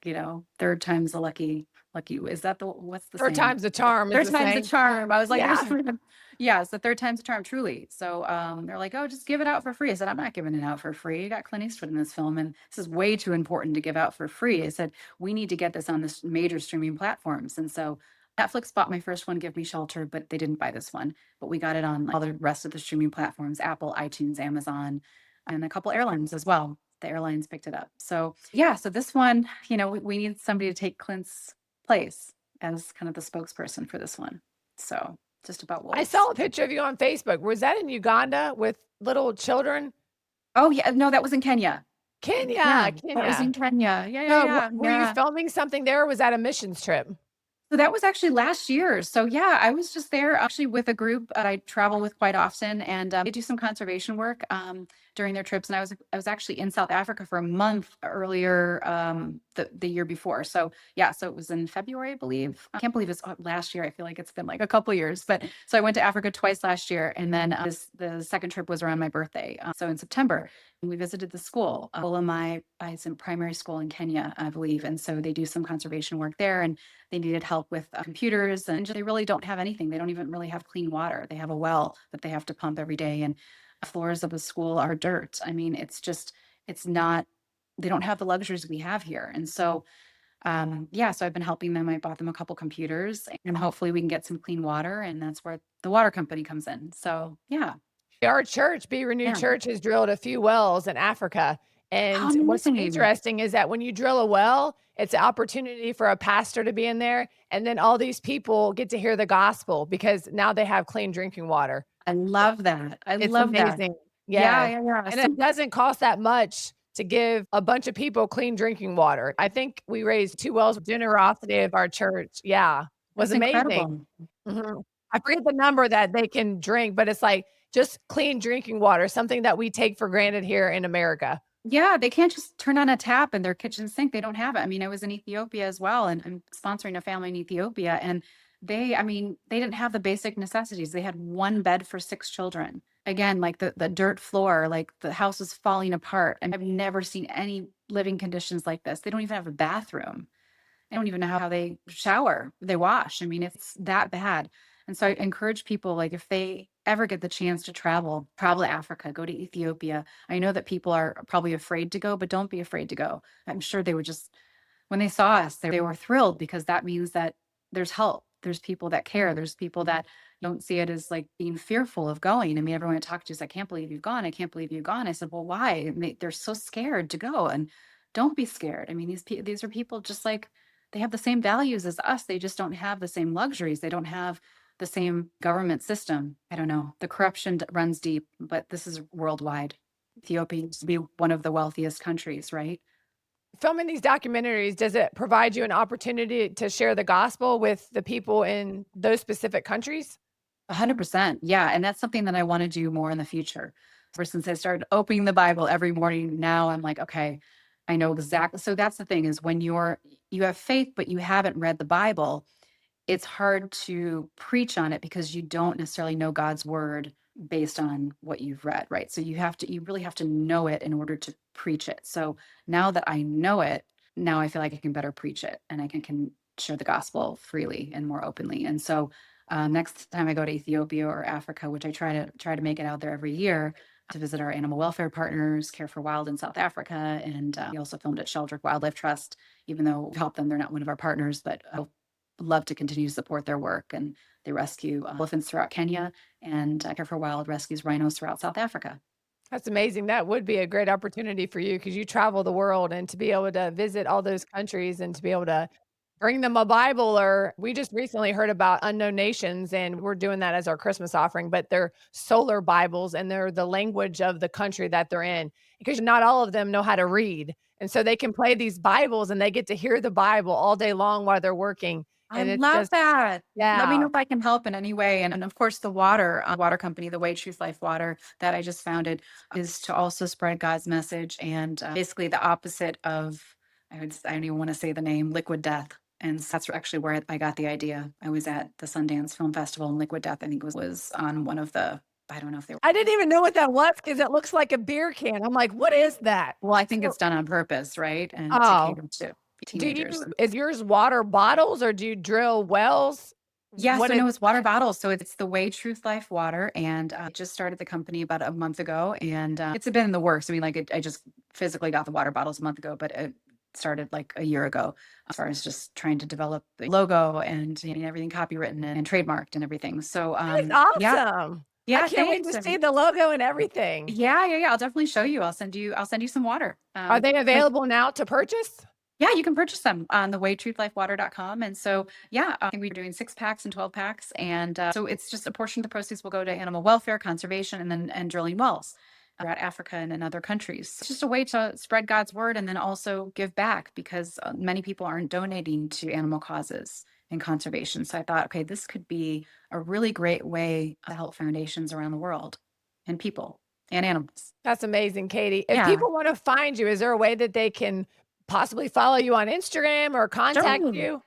third time's the lucky. Is that the what's the 3rd saying? time's the charm is Third the time's the saying. charm. I was like, Yeah. yeah, it's the third time's the charm, truly. So they're like, oh, just give it out for free. I said, I'm not giving it out for free. You got Clint Eastwood in this film, and this is way too important to give out for free. I said, we need to get this on this major streaming platforms. And so Netflix bought my first one, Give Me Shelter, but they didn't buy this one. But we got it on all the rest of the streaming platforms, Apple, iTunes, Amazon, and a couple airlines as well. The airlines picked it up. So yeah, so this one, we need somebody to take Clint's place as kind of the spokesperson for this one. So just about I wolves. saw a picture of you on Facebook. Was that in Uganda with little children? Oh yeah, no, that was in Kenya. Yeah, Kenya, that was Kenya. in Kenya. Yeah, yeah, So, yeah, were you yeah. filming something there, or was that a missions trip? So that was actually last year. So yeah, I was just there actually with a group that I travel with quite often, and they do some conservation work. during their trips. And I was actually in South Africa for a month earlier, the year before. So yeah, so it was in February, I believe. I can't believe it's last year. I feel like it's been like a couple years. But so I went to Africa twice last year, and then the second trip was around my birthday. So in September, we visited the school. Alum, it's in primary school in Kenya, I believe, and so they do some conservation work there, and they needed help with computers, and they really don't have anything. They don't even really have clean water. They have a well that they have to pump every day, and the floors of the school are dirt. I mean, it's not. They don't have the luxuries we have here, and so yeah, so I've been helping them. I bought them a couple computers, and hopefully we can get some clean water, and that's where the water company comes in. So yeah, Our church, Be Renewed yeah, Church, has drilled a few wells in Africa. how And what's amazing! interesting is that when you drill a well, it's an opportunity for a pastor to be in there. And then all these people get to hear the gospel because now they have clean drinking water. I love that. I It's love that. amazing. Yeah, Yes. yeah, yeah. And So it doesn't cost that much to give a bunch of people clean drinking water. I think we raised 2 wells of generosity of our church. Yeah. Was that's amazing. incredible. Mhm. I forget the number that they can drink, but it's like just clean drinking water, something that we take for granted here in America. Yeah, they can't just turn on a tap in their kitchen sink. They don't have it. I mean, I was in Ethiopia as well, and I'm sponsoring a family in Ethiopia, and I mean, they didn't have the basic necessities. They had one bed for six children. Again, like the dirt floor, like the house was falling apart. And I've never seen any living conditions like this. They don't even have a bathroom. I don't even know how they shower, they wash. I mean, it's that bad. And so I encourage people, like, if they ever get the chance to travel to Africa, go to Ethiopia. I know that people are probably afraid to go, but don't be afraid to go. I'm sure they would just, when they saw us, they were thrilled because that means that there's help. There's people that care. There's people that don't see it as like being fearful of going. I mean, everyone I talk to is, I can't believe you've gone. I can't believe you've gone. I said, well, why? And they're so scared to go. And don't be scared. I mean, these are people just like, they have the same values as us. They just don't have the same luxuries. They don't have the same government system. I don't know. The corruption runs deep, but this is worldwide. Ethiopia used to be one of the wealthiest countries, right? Filming these documentaries, does it provide you an opportunity to share the gospel with the people in those specific countries? 100%. Yeah. And that's something that I want to do more in the future. Ever since I started opening the Bible every morning, now I'm like, okay, I know exactly. So that's the thing is when you have faith, but you haven't read the Bible, it's hard to preach on it because you don't necessarily know God's word based on what you've read, right? So you really have to know it in order to preach it. So now that I know it, now I feel like I can better preach it and I can share the gospel freely and more openly. And so next time I go to Ethiopia or Africa, which I try to make it out there every year to visit our animal welfare partners, Care for Wild in South Africa, and we also filmed at Sheldrick Wildlife Trust. Even though we help them, they're not one of our partners, but love to continue to support their work. And they rescue elephants throughout Kenya, and Care for Wild rescues rhinos throughout South Africa. That's amazing. That would be a great opportunity for you because you travel the world and to be able to visit all those countries and to be able to bring them a Bible. Or we just recently heard about Unknown Nations, and we're doing that as our Christmas offering, but they're solar Bibles and they're the language of the country that they're in because not all of them know how to read. And so they can play these Bibles and they get to hear the Bible all day long while they're working. I And it's love just, that. Let me yeah. know if I can help in any way. And of course, the water company, the Way Truth Life Water that I just founded, is to also spread God's message and basically the opposite of, I don't even want to say the name, liquid death. And that's actually where I got the idea. I was at the Sundance Film Festival, and Liquid Death, I think, was on one of the, I don't know if they were. I didn't even know what that was because it looks like a beer can. I'm like, what is that? Well, I think So, it's done on purpose, right? And to oh, cater to do teenagers. you is yours water bottles or do you drill wells? Yeah, What so is no, it's water bottles. So it's the Way Truth Life Water, and I just started the company about a month ago, and it's been in the works. I mean, like I just physically got the water bottles a month ago, but it started like a year ago. As far as just trying to develop the logo and getting everything copywritten and trademarked and everything. So that is yeah, awesome. I yeah, can't wait thanks. to see the logo and everything. Yeah, yeah, yeah. I'll definitely show you. I'll send you some water. Are they But available now to purchase? yeah, you can purchase them on the waytruthLifeWater.com. And so, yeah, I think we're doing 6 packs and 12 packs. And so it's just a portion of the proceeds will go to animal welfare, conservation, and drilling wells throughout Africa and in other countries. It's just a way to spread God's word and then also give back because many people aren't donating to animal causes and conservation. So I thought, okay, this could be a really great way to help foundations around the world and people and animals. That's amazing, Katie. If Yeah. people want to find you, is there a way that they can possibly follow you on Instagram or contact Sure. you?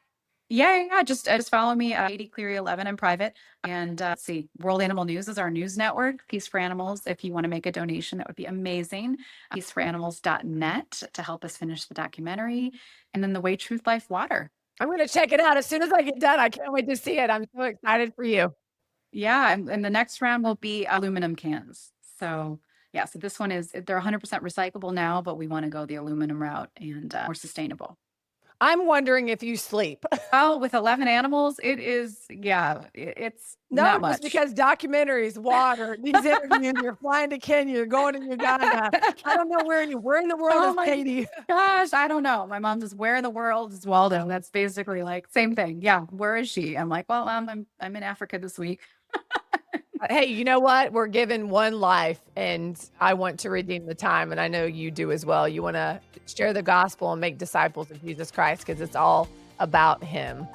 Yeah. Just follow me, Cleary 11 in private. And let's see, World Animal News is our news network. Peace for Animals. If you want to make a donation, that would be amazing. Peaceforanimals.net to help us finish the documentary. And then the Way Truth Life Water. I'm gonna check it out as soon as I get done. I can't wait to see it. I'm so excited for you. Yeah, and the next round will be aluminum cans. So yeah, so this one is they're 100% recyclable now, but we want to go the aluminum route and more sustainable. I'm wondering if you sleep. Well, with 11 animals, it is, yeah, it's No, not just much. because documentaries, water, these interviews, you're flying to Kenya, you're going to Uganda. I don't know where in the world Oh is my Katie? gosh, I don't know. My mom says, "Where in the world is Waldo?" That's basically like same thing. Yeah, where is she? I'm like, "Well, I'm in Africa this week." Hey, you know what? We're given one life, and I want to redeem the time, and I know you do as well. You wanna share the gospel and make disciples of Jesus Christ because it's all about him.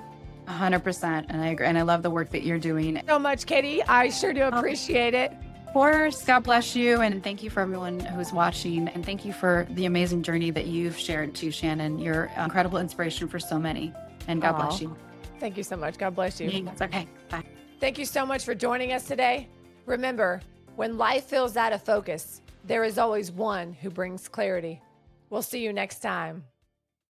100%, and I agree, and I love the work that you're doing. So much, Katie. I sure do Of appreciate it. course, God bless you, and thank you for everyone who's watching, and thank you for the amazing journey that you've shared too, Shannon. You're incredible inspiration for so many, and God bless Aw, you. thank you so much. God bless you. It's okay. Bye. Thank you so much for joining us today. Remember, when life feels out of focus, there is always one who brings clarity. We'll see you next time.